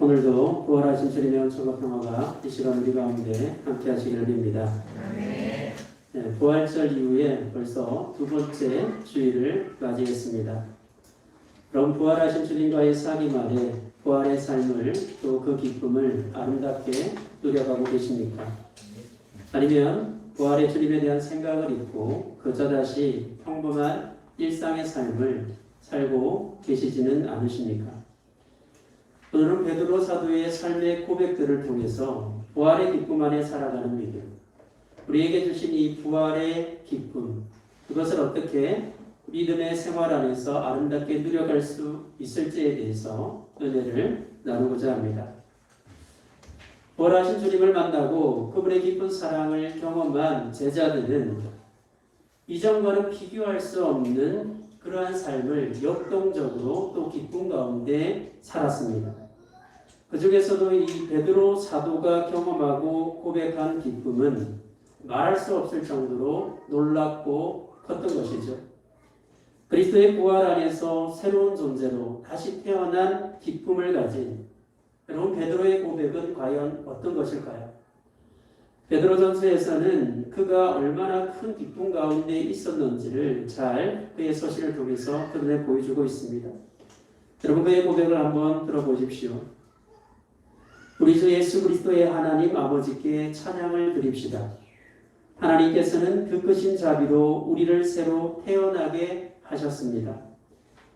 오늘도 부활하신 주님의 은총과 평화가 이 시간 우리 가운데 함께 하시기를 빕니다. 네, 부활절 이후에 벌써 두 번째 주일을 맞이했습니다. 그럼 부활하신 주님과의 사귐 아래 부활의 삶을 또 그 기쁨을 아름답게 누려가고 계십니까? 아니면 부활의 주님에 대한 생각을 잊고 그저 다시 평범한 일상의 삶을 살고 계시지는 않으십니까? 오늘은 베드로 사도의 삶의 고백들을 통해서 부활의 기쁨 안에 살아가는 믿음, 우리에게 주신 이 부활의 기쁨, 그것을 어떻게 믿음의 생활 안에서 아름답게 누려갈 수 있을지에 대해서 은혜를 나누고자 합니다. 부활하신 주님을 만나고 그분의 깊은 사랑을 경험한 제자들은 이전과는 비교할 수 없는 그러한 삶을 역동적으로 또 기쁨 가운데 살았습니다. 그 중에서도 이 베드로 사도가 경험하고 고백한 기쁨은 말할 수 없을 정도로 놀랍고 컸던 것이죠. 그리스도의 부활 안에서 새로운 존재로 다시 태어난 기쁨을 가진 여러분, 베드로의 고백은 과연 어떤 것일까요? 베드로전서에서는 그가 얼마나 큰 기쁨 가운데 있었는지를 잘 그의 서신을 통해서 드러내 보여주고 있습니다. 여러분, 그의 고백을 한번 들어보십시오. 우리 주 예수 그리스도의 하나님 아버지께 찬양을 드립시다. 하나님께서는 그 크신 자비로 우리를 새로 태어나게 하셨습니다.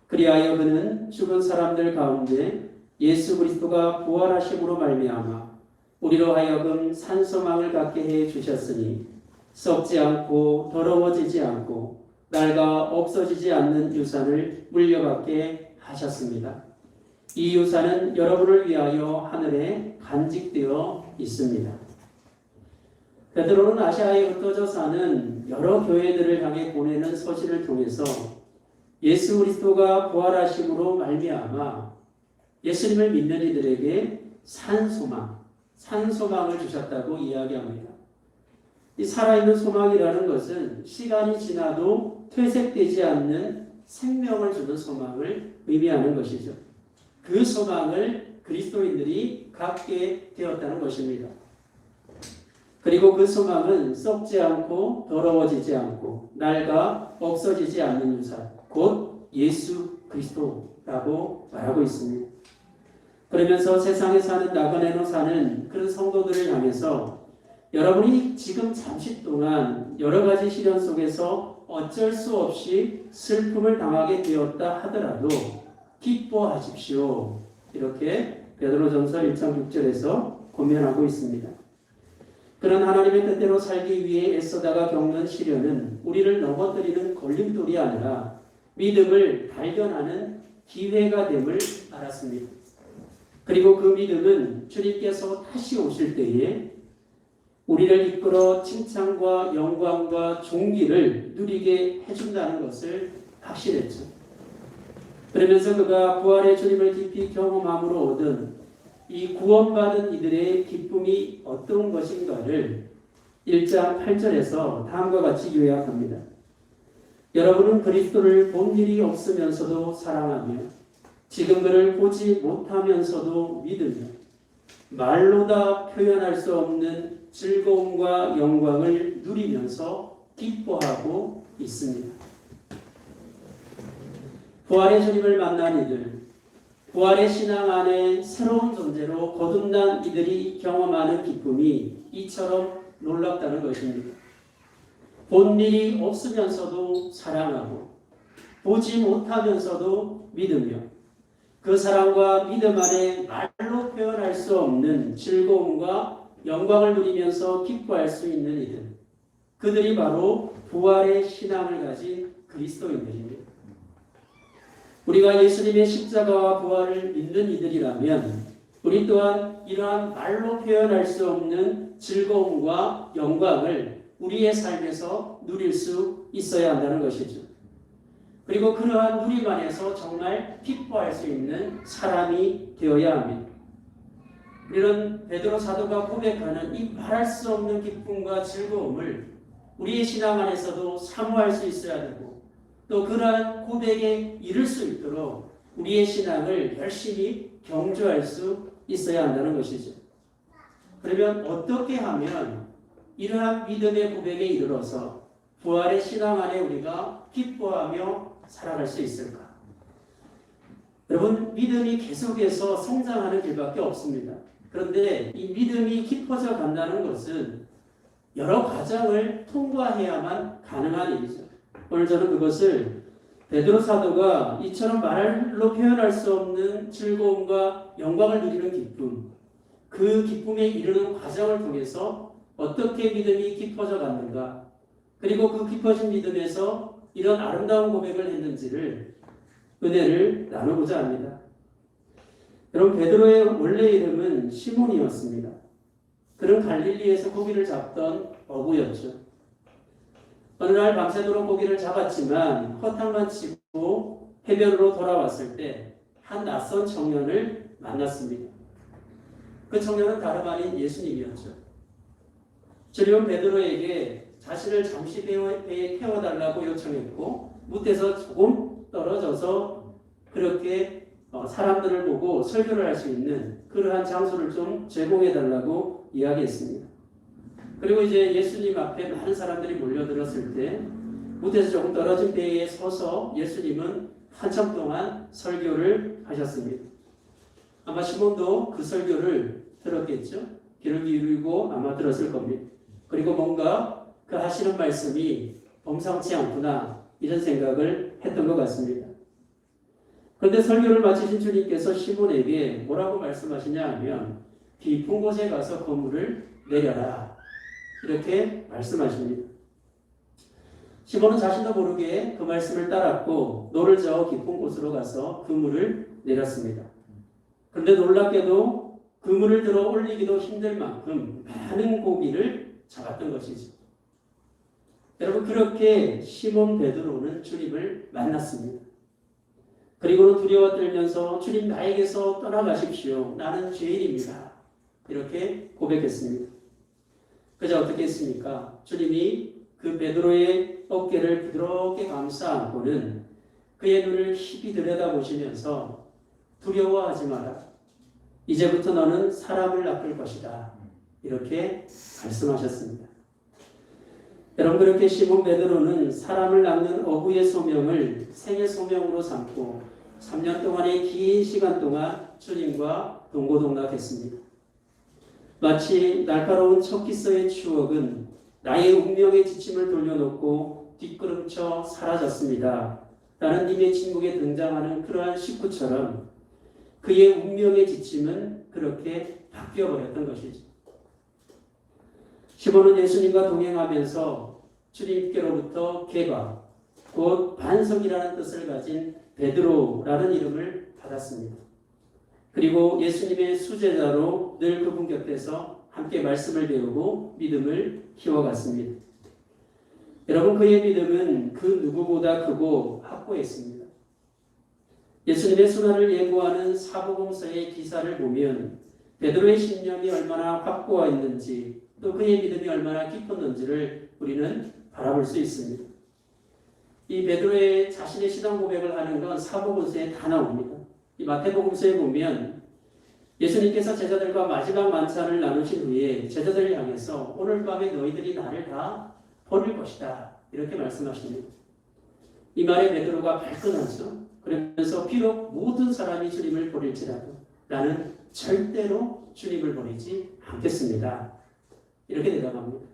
그리하여 그는 죽은 사람들 가운데 예수 그리스도가 부활하심으로 말미암아 우리로 하여금 산소망을 갖게 해 주셨으니 썩지 않고 더러워지지 않고 낡아 없어지지 않는 유산을 물려받게 하셨습니다. 이 유산은 여러분을 위하여 하늘에 간직되어 있습니다. 베드로는 아시아에 흩어져 사는 여러 교회들을 향해 보내는 서신을 통해서 예수 그리스도가 부활하심으로 말미암아 예수님을 믿는 이들에게 산소망을 주셨다고 이야기합니다. 이 살아있는 소망이라는 것은 시간이 지나도 퇴색되지 않는 생명을 주는 소망을 의미하는 것이죠. 그 소망을 그리스도인들이 갖게 되었다는 것입니다. 그리고 그 소망은 썩지 않고 더러워지지 않고 낡아 없어지지 않는 유산, 곧 예수 그리스도라고 말하고 있습니다. 그러면서 세상에 사는 나그네로 사는 그런 성도들을 향해서 여러분이 지금 잠시 동안 여러 가지 시련 속에서 어쩔 수 없이 슬픔을 당하게 되었다 하더라도 기뻐하십시오. 이렇게 베드로전서 1장 6절에서 권면하고 있습니다. 그런 하나님의 뜻대로 살기 위해 애써다가 겪는 시련은 우리를 넘어뜨리는 걸림돌이 아니라 믿음을 발견하는 기회가 됨을 알았습니다. 그리고 그 믿음은 주님께서 다시 오실 때에 우리를 이끌어 칭찬과 영광과 존귀를 누리게 해준다는 것을 확신했죠. 그러면서 그가 부활의 주님을 깊이 경험함으로 얻은 이 구원받은 이들의 기쁨이 어떤 것인가를 1장 8절에서 다음과 같이 요약합니다. 여러분은 그리스도를 본 일이 없으면서도 사랑하며 지금 그를 보지 못하면서도 믿으며 말로 다 표현할 수 없는 즐거움과 영광을 누리면서 기뻐하고 있습니다. 부활의 주님을 만난 이들, 부활의 신앙 안에 새로운 존재로 거듭난 이들이 경험하는 기쁨이 이처럼 놀랍다는 것입니다. 본 일이 없으면서도 사랑하고 보지 못하면서도 믿으며 그 사랑과 믿음 안에 말로 표현할 수 없는 즐거움과 영광을 누리면서 기뻐할 수 있는 이들, 그들이 바로 부활의 신앙을 가진 그리스도인들입니다. 우리가 예수님의 십자가와 부활을 믿는 이들이라면 우리 또한 이러한 말로 표현할 수 없는 즐거움과 영광을 우리의 삶에서 누릴 수 있어야 한다는 것이죠. 그리고 그러한 누림 안에서 정말 기뻐할 수 있는 사람이 되어야 합니다. 우리는 베드로 사도가 고백하는 이 말할 수 없는 기쁨과 즐거움을 우리의 신앙 안에서도 사모할 수 있어야 되고 또 그러한 고백에 이를 수 있도록 우리의 신앙을 열심히 경주할 수 있어야 한다는 것이죠. 그러면 어떻게 하면 이러한 믿음의 고백에 이르러서 부활의 신앙 안에 우리가 기뻐하며 살아갈 수 있을까? 여러분, 믿음이 계속해서 성장하는 길밖에 없습니다. 그런데 이 믿음이 깊어져 간다는 것은 여러 과정을 통과해야만 가능한 일이죠. 오늘 저는 그것을 베드로 사도가 이처럼 말로 표현할 수 없는 즐거움과 영광을 누리는 기쁨, 그 기쁨에 이르는 과정을 통해서 어떻게 믿음이 깊어져 갔는가, 그리고 그 깊어진 믿음에서 이런 아름다운 고백을 했는지를 은혜를 나누고자 합니다. 여러분, 베드로의 원래 이름은 시몬이었습니다. 그는 갈릴리에서 고기를 잡던 어부였죠. 어느 날 밤새도록 고기를 잡았지만 허탕만 치고 해변으로 돌아왔을 때 한 낯선 청년을 만났습니다. 그 청년은 다름 아닌 예수님이었죠. 주님은 베드로에게 자신을 잠시 배에 태워달라고 요청했고 무대에서 조금 떨어져서 그렇게 사람들을 보고 설교를 할 수 있는 그러한 장소를 좀 제공해달라고 이야기했습니다. 그리고 이제 예수님 앞에 많은 사람들이 몰려들었을 때 무대에서 조금 떨어진 배에 서서 예수님은 한참 동안 설교를 하셨습니다. 아마 시몬도 그 설교를 들었겠죠. 귀를 기울이고 아마 들었을 겁니다. 그리고 뭔가 그 하시는 말씀이 범상치 않구나 이런 생각을 했던 것 같습니다. 그런데 설교를 마치신 주님께서 시몬에게 뭐라고 말씀하시냐 하면 깊은 곳에 가서 그물을 내려라 이렇게 말씀하십니다. 시몬은 자신도 모르게 그 말씀을 따랐고 노를 저어 깊은 곳으로 가서 그물을 내렸습니다. 그런데 놀랍게도 그물을 들어 올리기도 힘들 만큼 많은 고기를 잡았던 것이죠. 여러분, 그렇게 시몬 베드로는 주님을 만났습니다. 그리고는 두려워 떨면서 주님 나에게서 떠나가십시오. 나는 죄인입니다. 이렇게 고백했습니다. 그저 어떻게 했습니까? 주님이 그 베드로의 어깨를 부드럽게 감싸 안고는 그의 눈을 깊이 들여다보시면서 두려워하지 마라. 이제부터 너는 사람을 낚을 것이다. 이렇게 말씀하셨습니다. 여러분, 그렇게 시몬 베드로는 사람을 낚는 어부의 소명을 생의 소명으로 삼고 3년 동안의 긴 시간 동안 주님과 동고동락했습니다. 마치 날카로운 척기서의 추억은 나의 운명의 지침을 돌려놓고 뒷걸음쳐 사라졌습니다. 라는 님의 침묵에 등장하는 그러한 식구처럼 그의 운명의 지침은 그렇게 바뀌어버렸던 것이죠. 시몬은 예수님과 동행하면서 주님께로부터 개바, 곧 반석이라는 뜻을 가진 베드로라는 이름을 받았습니다. 그리고 예수님의 수제자로 늘 그분 곁에서 함께 말씀을 배우고 믿음을 키워갔습니다. 여러분, 그의 믿음은 그 누구보다 크고 확고했습니다. 예수님의 순환을 예고하는 사복음서의 기사를 보면 베드로의 신념이 얼마나 확고했는지 또 그의 믿음이 얼마나 깊었는지를 우리는 바라볼 수 있습니다. 이 베드로의 자신의 신앙 고백을 하는 건 사복음서에 다 나옵니다. 이 마태복음서에 보면 예수님께서 제자들과 마지막 만찬을 나누신 후에 제자들을 향해서 오늘 밤에 너희들이 나를 다 버릴 것이다 이렇게 말씀하십니다. 이 말에 베드로가 발끈하죠. 그러면서 비록 모든 사람이 주님을 버릴지라도 나는 절대로 주님을 버리지 않겠습니다. 이렇게 대답합니다.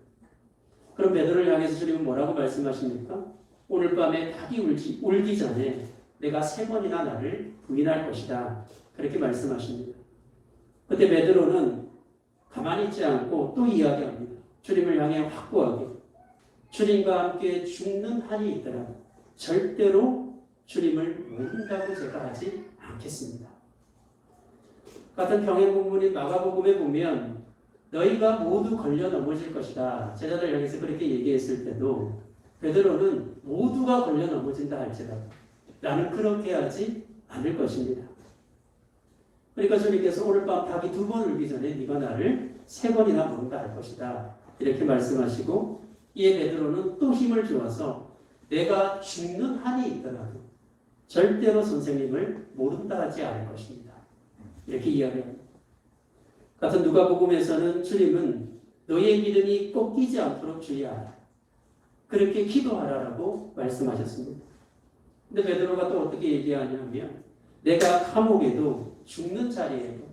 그럼 베드로를 향해서 주님은 뭐라고 말씀하십니까? 오늘 밤에 닭이 울기 전에 내가 3번이나 나를 부인할 것이다. 그렇게 말씀하십니다. 그때 베드로는 가만히 있지 않고 또 이야기합니다. 주님을 향해 확고하게 주님과 함께 죽는 한이 있더라도 절대로 주님을 모른다고 제가 하지 않겠습니다. 같은 병행 본문인 마가복음에 보면 너희가 모두 걸려 넘어질 것이다. 제자들 향해서 그렇게 얘기했을 때도 베드로는 모두가 걸려 넘어진다 할지라도 나는 그렇게 하지 않을 것입니다. 그러니까 주님께서 오늘 밤 닭이 2번 울기 전에 네가 나를 3번이나 모른다 할 것이다. 이렇게 말씀하시고 이에 베드로는 또 힘을 주어서 내가 죽는 한이 있더라도 절대로 선생님을 모른다 하지 않을 것입니다. 이렇게 이야기합니다. 같은 누가복음에서는 주님은 너희의 믿음이 꺾이지 않도록 주의하라. 그렇게 기도하라라고 말씀하셨습니다. 근데 베드로가 또 어떻게 얘기하냐면 내가 감옥에도 죽는 자리에도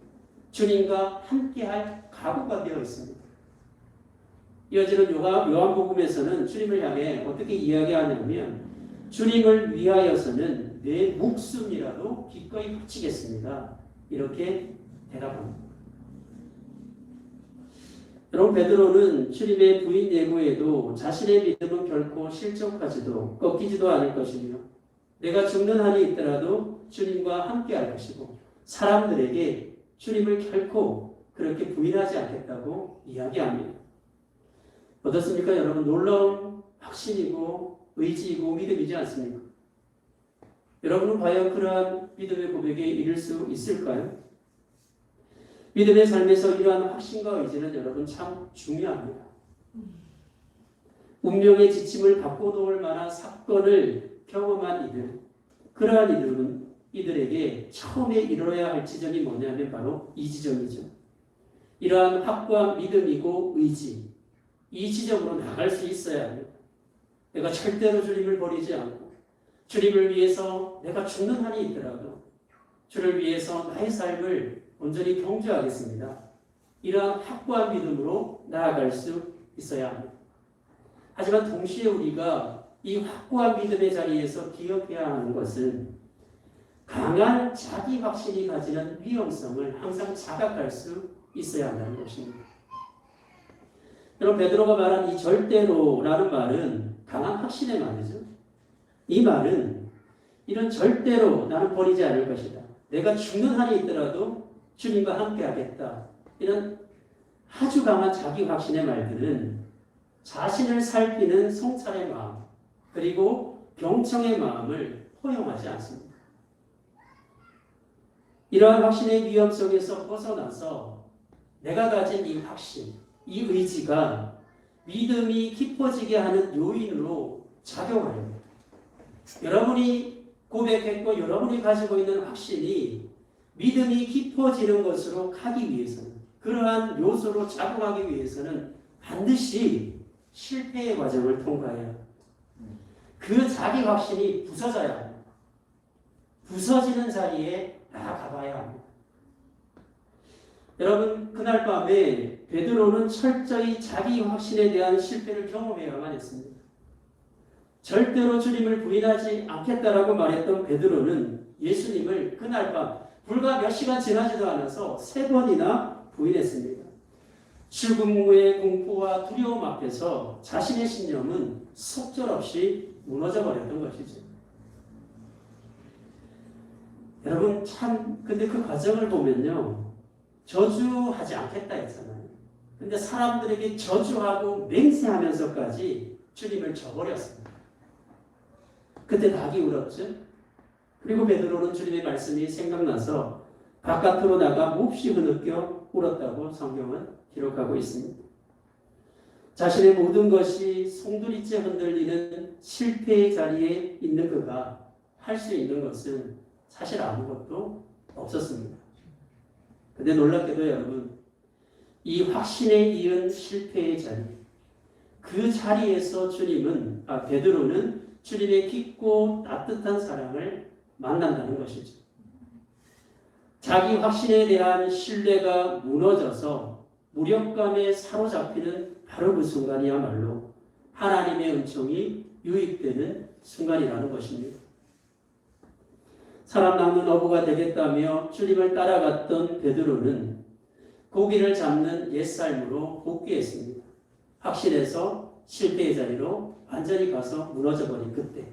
주님과 함께할 각오가 되어 있습니다. 이어지는 요한복음에서는 주님을 향해 어떻게 이야기하냐면 주님을 위하여서는 내 목숨이라도 기꺼이 바치겠습니다. 이렇게 대답합니다. 여러분 베드로는 주님의 부인 예고에도 자신의 믿음은 결코 실족하지도 꺾이지도 않을 것이며 내가 죽는 한이 있더라도 주님과 함께할 것이고 사람들에게 주님을 결코 그렇게 부인하지 않겠다고 이야기합니다. 어떻습니까 여러분? 놀라운 확신이고 의지이고 믿음이지 않습니까? 여러분은 과연 그러한 믿음의 고백에 이를 수 있을까요? 믿음의 삶에서 이러한 확신과 의지는 여러분 참 중요합니다. 운명의 지침을 바꿔놓을 만한 사건을 경험한 이들, 그러한 이들에게 처음에 이뤄야 할 지점이 뭐냐면 바로 이 지점이죠. 이러한 확고한 믿음이고 의지, 이 지점으로 나갈 수 있어야 합니다. 내가 절대로 주님을 버리지 않고 주님을 위해서 내가 죽는 한이 있더라도 주를 위해서 나의 삶을 온전히 경주하겠습니다. 이러한 확고한 믿음으로 나아갈 수 있어야 합니다. 하지만 동시에 우리가 이 확고한 믿음의 자리에서 기억해야 하는 것은 강한 자기 확신이 가지는 위험성을 항상 자각할 수 있어야 한다는 것입니다. 여러분 베드로가 말한 이 절대로라는 말은 강한 확신의 말이죠. 이 말은 이런 절대로 나는 버리지 않을 것이다. 내가 죽는 한이 있더라도 주님과 함께 하겠다. 이런 아주 강한 자기 확신의 말들은 자신을 살피는 성찰의 마음 그리고 경청의 마음을 허용하지 않습니다. 이러한 확신의 위험성에서 벗어나서 내가 가진 이 확신, 이 의지가 믿음이 깊어지게 하는 요인으로 작용합니다. 여러분이 고백했고 여러분이 가지고 있는 확신이 믿음이 깊어지는 것으로 가기 위해서는 그러한 요소로 작용하기 위해서는 반드시 실패의 과정을 통과해야 합니다. 그 자기 확신이 부서져야 합니다. 부서지는 자리에 나아가봐야 합니다. 여러분 그날 밤에 베드로는 철저히 자기 확신에 대한 실패를 경험해야만 했습니다. 절대로 주님을 부인하지 않겠다라고 말했던 베드로는 예수님을 그날 밤 불과 몇 시간 지나지도 않아서 3번이나 부인했습니다. 죽음의 공포와 두려움 앞에서 자신의 신념은 속절없이 무너져 버렸던 것이죠. 여러분 참 근데 그 과정을 보면요. 저주하지 않겠다 했잖아요. 근데 사람들에게 저주하고 맹세하면서까지 주님을 저버렸습니다. 그때 닭이 울었죠. 그리고 베드로는 주님의 말씀이 생각나서 바깥으로 나가 몹시 흐느껴 울었다고 성경은 기록하고 있습니다. 자신의 모든 것이 송두리째 흔들리는 실패의 자리에 있는 그가 할 수 있는 것은 사실 아무것도 없었습니다. 근데 놀랍게도 여러분 이 확신에 이은 실패의 자리 그 자리에서 베드로는 주님의 깊고 따뜻한 사랑을 만난다는 것이죠. 자기 확신에 대한 신뢰가 무너져서 무력감에 사로잡히는 바로 그 순간이야말로 하나님의 은총이 유입되는 순간이라는 것입니다. 사람 낚는 어부가 되겠다며 주님을 따라갔던 베드로는 고기를 잡는 옛삶으로 복귀했습니다. 확신해서 실패의 자리로 완전히 가서 무너져버린 그때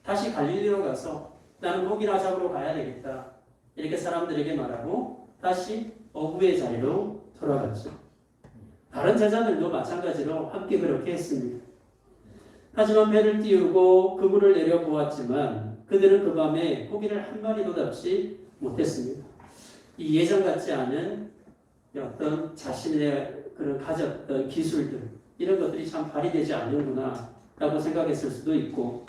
다시 갈릴리로 가서 나는 고기나 잡으러 가야 되겠다 이렇게 사람들에게 말하고 다시 어부의 자리로 돌아갔죠. 다른 제자들도 마찬가지로 함께 그렇게 했습니다. 하지만 배를 띄우고 그물을 내려보았지만 그들은 그 밤에 고기를 한 마리도 잡지 못했습니다. 이 예전 같지 않은 어떤 자신의 그런 가졌던 기술들 이런 것들이 참 발휘되지 않는구나 라고 생각했을 수도 있고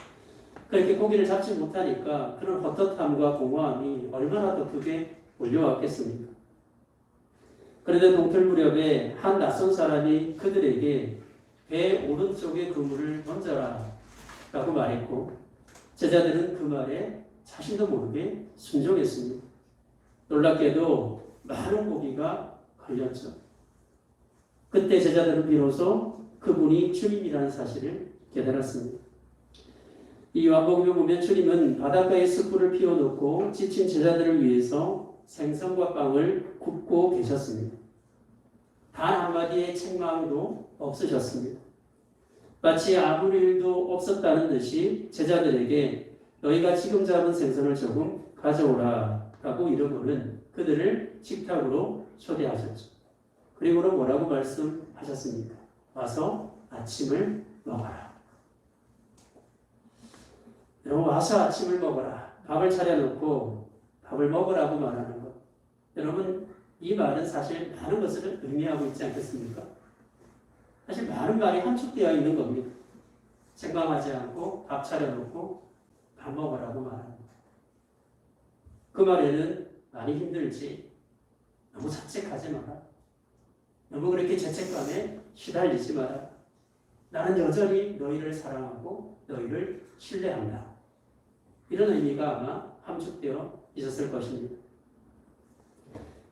그렇게 고기를 잡지 못하니까 그런 헛헛함과 공허함이 얼마나 더 크게 몰려왔겠습니까? 그런데 동틀 무렵에 한 낯선 사람이 그들에게 배 오른쪽에 그물을 던져라 라고 말했고 제자들은 그 말에 자신도 모르게 순종했습니다. 놀랍게도 많은 고기가 걸렸죠. 그때 제자들은 비로소 그분이 주님이라는 사실을 깨달았습니다. 이 요한복음에 보면 주님은 바닷가에 숯불을 피워놓고 지친 제자들을 위해서 생선과 빵을 굽고 계셨습니다. 단 한마디의 책망도 없으셨습니다. 마치 아무 일도 없었다는 듯이 제자들에게 너희가 지금 잡은 생선을 조금 가져오라 라고 이르고는 그들을 식탁으로 초대하셨죠. 그리고는 뭐라고 말씀하셨습니까? 와서 아침을 먹어라. 여러분 와서 아침을 먹어라. 밥을 차려놓고 밥을 먹으라고 말하는 것. 여러분 이 말은 사실 많은 것을 의미하고 있지 않겠습니까? 사실 많은 말이 함축되어 있는 겁니다. 생각하지 않고 밥 차려놓고 밥 먹으라고 말합니다. 그 말에는 많이 힘들지 너무 자책하지 마라. 너무 그렇게 죄책감에 시달리지 마라. 나는 여전히 너희를 사랑하고 너희를 신뢰한다. 이런 의미가 아마 함축되어 있었을 것입니다.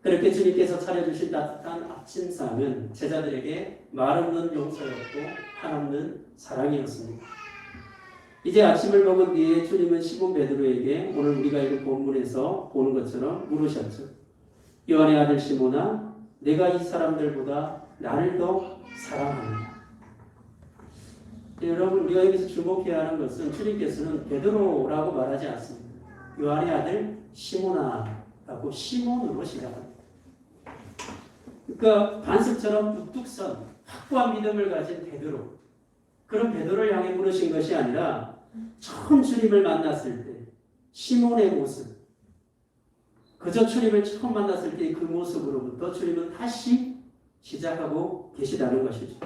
그렇게 주님께서 차려주신 따뜻한 아침상은 제자들에게 말없는 용서였고 한없는 사랑이었습니다. 이제 아침을 먹은 뒤에 주님은 시몬 베드로에게 오늘 우리가 읽은 본문에서 보는 것처럼 물으셨죠. 요한의 아들 시몬아, 내가 이 사람들보다 나를 더 사랑하느냐? 여러분 우리가 여기서 주목해야 하는 것은 주님께서는 베드로라고 말하지 않습니다. 요한의 아들 시몬아라고 시몬으로 시작합니다. 그러니까 반석처럼 뚝뚝 선 확고한 믿음을 가진 베드로, 그런 베드로를 향해 물으신 것이 아니라 처음 주님을 만났을 때 시몬의 모습, 그저 주님을 처음 만났을 때 그 모습으로부터 주님은 다시 시작하고 계시다는 것이죠.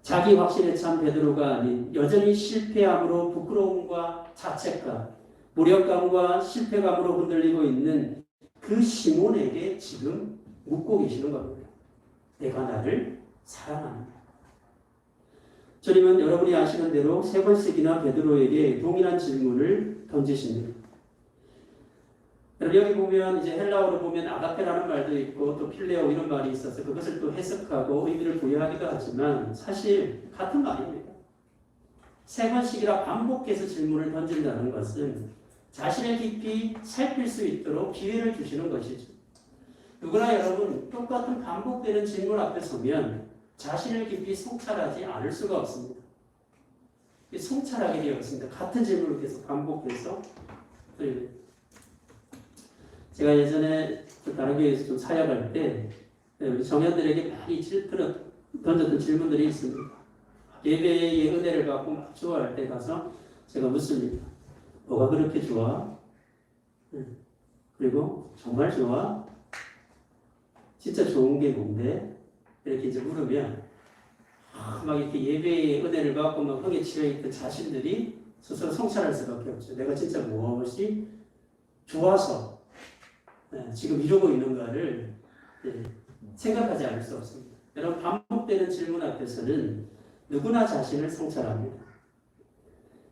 자기 확신에 찬 베드로가 아닌 여전히 실패함으로 부끄러움과 자책감, 무력감과 실패감으로 흔들리고 있는 그 시몬에게 지금 묻고 계시는 겁니다. 내가 나를 사랑한다. 주님은 여러분이 아시는 대로 3번씩이나 베드로에게 동일한 질문을 던지십니다. 여기 보면 이제 헬라어로 보면 아가페라는 말도 있고 또 필레오 이런 말이 있어서 그것을 또 해석하고 의미를 부여하기도 하지만 사실 같은 말입니다. 3번씩이라 반복해서 질문을 던진다는 것은 자신을 깊이 살필 수 있도록 기회를 주시는 것이죠. 누구나 여러분 똑같은 반복되는 질문 앞에 서면 자신을 깊이 성찰하지 않을 수가 없습니다. 성찰하게 되어 있습니다. 같은 질문을 계속 반복해서. 제가 예전에 다른 교회에서 좀 사역할 때 우리 청년들에게 많이 던졌던 질문들이 있습니다. 예배의 은혜를 받고 좋아할 때 가서 제가 묻습니다. 뭐가 그렇게 좋아? 그리고 정말 좋아? 진짜 좋은 게 뭔데? 이렇게 이제 물으면 막 이렇게 예배의 은혜를 받고 막 흥에 치여 있던 자신들이 스스로 성찰할 수밖에 없죠. 내가 진짜 무엇이 좋아서 지금 이러고 있는가를 생각하지 않을 수 없습니다. 여러분 반복되는 질문 앞에서는 누구나 자신을 성찰합니다.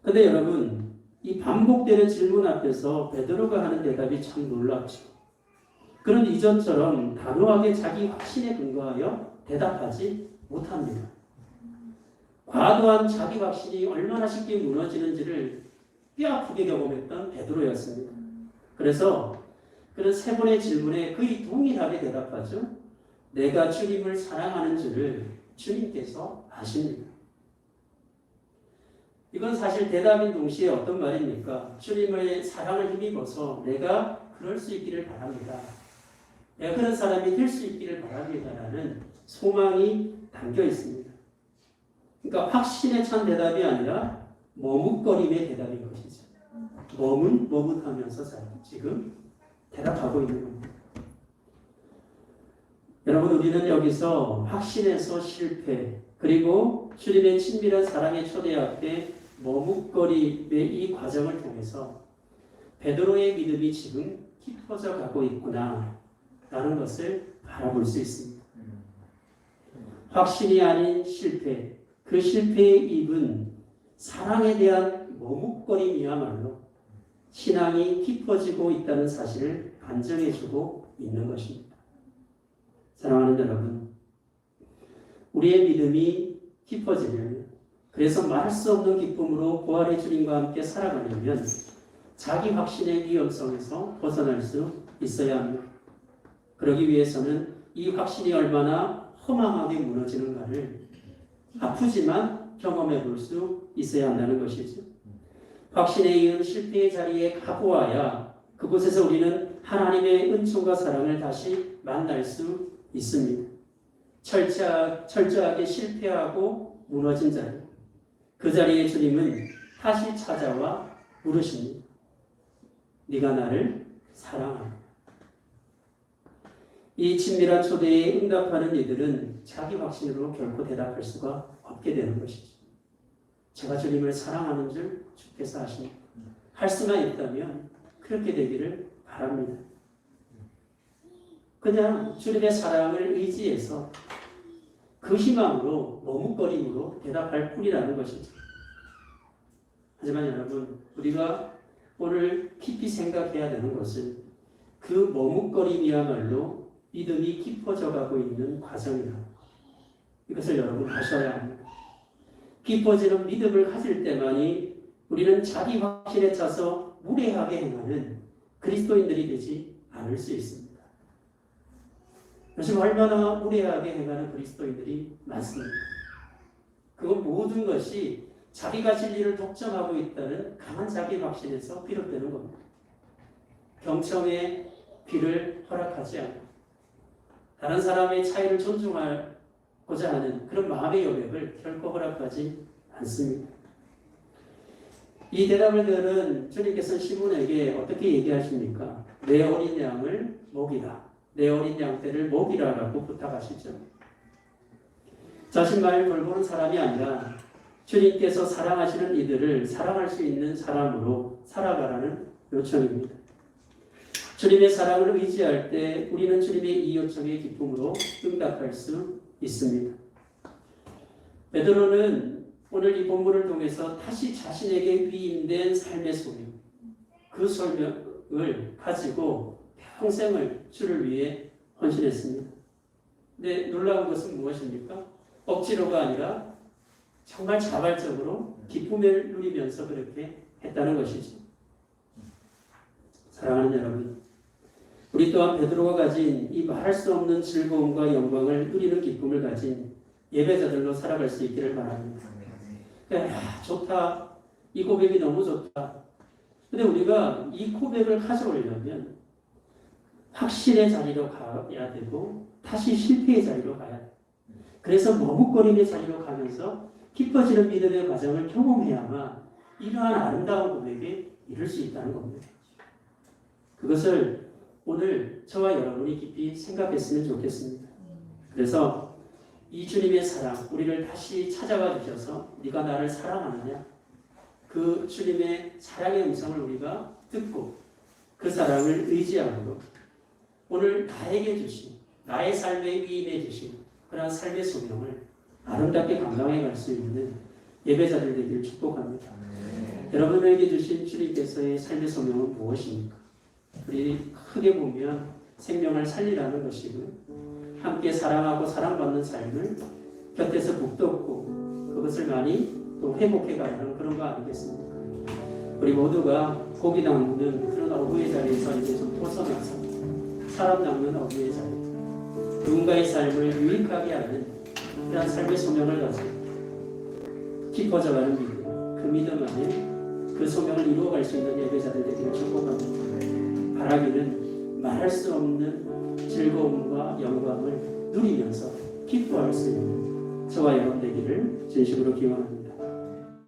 그런데 여러분 이 반복되는 질문 앞에서 베드로가 하는 대답이 참 놀랍죠. 그런 이전처럼 단호하게 자기 확신에 근거하여 대답하지 못합니다. 과도한 자기 확신이 얼마나 쉽게 무너지는지를 뼈아프게 경험했던 베드로였습니다. 그래서 그런 3번의 질문에 거의 동일하게 대답하죠. 내가 주님을 사랑하는 줄을 주님께서 아십니다. 이건 사실 대답인 동시에 어떤 말입니까? 주님의 사랑을 힘입어서 내가 그럴 수 있기를 바랍니다. 내가 그런 사람이 될 수 있기를 바랍니다라는 소망이 담겨 있습니다. 그러니까 확신에 찬 대답이 아니라 머뭇거림의 대답인 것이죠. 머뭇하면서 지금 대답하고 있는 겁니다. 여러분 우리는 여기서 확신에서 실패 그리고 주님의 친밀한 사랑의 초대 앞에 머뭇거림의 이 과정을 통해서 베드로의 믿음이 지금 깊어져 가고 있구나 라는 것을 바라볼 수 있습니다. 확신이 아닌 실패, 그 실패의 입은 사랑에 대한 머뭇거림이야말로 신앙이 깊어지고 있다는 사실을 반증해주고 있는 것입니다. 사랑하는 여러분, 우리의 믿음이 깊어지려면, 그래서 말할 수 없는 기쁨으로 부활의 주님과 함께 살아가려면 자기 확신의 위험성에서 벗어날 수 있어야 합니다. 그러기 위해서는 이 확신이 얼마나 허망하게 무너지는가를 아프지만 경험해 볼 수 있어야 한다는 것이죠. 확신에 이은 실패의 자리에 가보아야 그곳에서 우리는 하나님의 은총과 사랑을 다시 만날 수 있습니다. 철저하게 실패하고 무너진 자리, 그 자리에 주님은 다시 찾아와 물으십니다. 네가 나를 사랑하냐? 이 친밀한 초대에 응답하는 이들은 자기 확신으로 결코 대답할 수가 없게 되는 것이죠. 제가 주님을 사랑하는 줄 주께서 아십니다. 할 수만 있다면 그렇게 되기를 바랍니다. 그냥 주님의 사랑을 의지해서 그 희망으로 머뭇거림으로 대답할 뿐이라는 것이죠. 하지만 여러분, 우리가 오늘 깊이 생각해야 되는 것은 그 머뭇거림이야말로 믿음이 깊어져가고 있는 과정이다. 이것을 여러분 아셔야 합니다. 깊어지는 믿음을 가질 때만이 우리는 자기 확신에 차서 무례하게 행하는 그리스도인들이 되지 않을 수 있습니다. 요즘 얼마나 무례하게 행하는 그리스도인들이 많습니다. 그건 모든 것이 자기가 진리를 독점하고 있다는 강한 자기 확신에서 비롯되는 겁니다. 경청의 귀를 허락하지 않고 다른 사람의 차이를 존중하고자 하는 그런 마음의 여백을 결코 허락하지 않습니다. 이 대답을 들은 주님께서는 시몬에게 어떻게 얘기하십니까? 내 어린 양을 먹이라. 내 어린 양떼를 먹이라라고 부탁하시죠. 자신 말을 돌보는 사람이 아니라 주님께서 사랑하시는 이들을 사랑할 수 있는 사람으로 살아가라는 요청입니다. 주님의 사랑을 의지할 때 우리는 주님의 이 요청에 기쁨으로 응답할 수 있습니다. 베드로는 오늘 이 본문을 통해서 다시 자신에게 위임된 삶의 소명, 그 소명을 가지고 평생을 주를 위해 헌신했습니다. 근데 놀라운 것은 무엇입니까? 억지로가 아니라 정말 자발적으로 기쁨을 누리면서 그렇게 했다는 것이죠. 사랑하는 여러분, 우리 또한 베드로가 가진 이 말할 수 없는 즐거움과 영광을 누리는 기쁨을 가진 예배자들로 살아갈 수 있기를 바랍니다. 좋다. 이 고백이 너무 좋다. 근데 우리가 이 고백을 가져오려면 확신의 자리로 가야 되고 다시 실패의 자리로 가야 돼. 그래서 머뭇거림의 자리로 가면서 깊어지는 믿음의 과정을 경험해야만 이러한 아름다운 고백에 이룰 수 있다는 겁니다. 그것을 오늘 저와 여러분이 깊이 생각했으면 좋겠습니다. 그래서 이 주님의 사랑, 우리를 다시 찾아와 주셔서 네가 나를 사랑하느냐? 그 주님의 사랑의 음성을 우리가 듣고 그 사랑을 의지하므로 오늘 나에게 주신, 나의 삶에 위임해 주신 그러한 삶의 소명을 아름답게 감당해 갈 수 있는 예배자들 되기를 축복합니다. 여러분에게 주신 주님께서의 삶의 소명은 무엇입니까? 우리 크게 보면 생명을 살리라는 것이고 함께 사랑하고 사랑받는 삶을 곁에서 북돋고 그것을 많이 또 회복해 가라는 그런 거 아니겠습니까? 우리 모두가 고기 담는 그런 어부의 자리에서 이제 좀 벗어나서 사람 낚는 어부의 자리, 누군가의 삶을 유익하게 하는 그런 삶의 소명을 가지고 깊어져가는 믿음, 그 믿음 안에 그 소명을 이루어갈 수 있는 예배자들 되기를 축복합니다. 바라기는 말할 수 없는 즐거움과 영광을 누리면서 기뻐할 수 있는 저와 여러분 되기를 진심으로 기원합니다.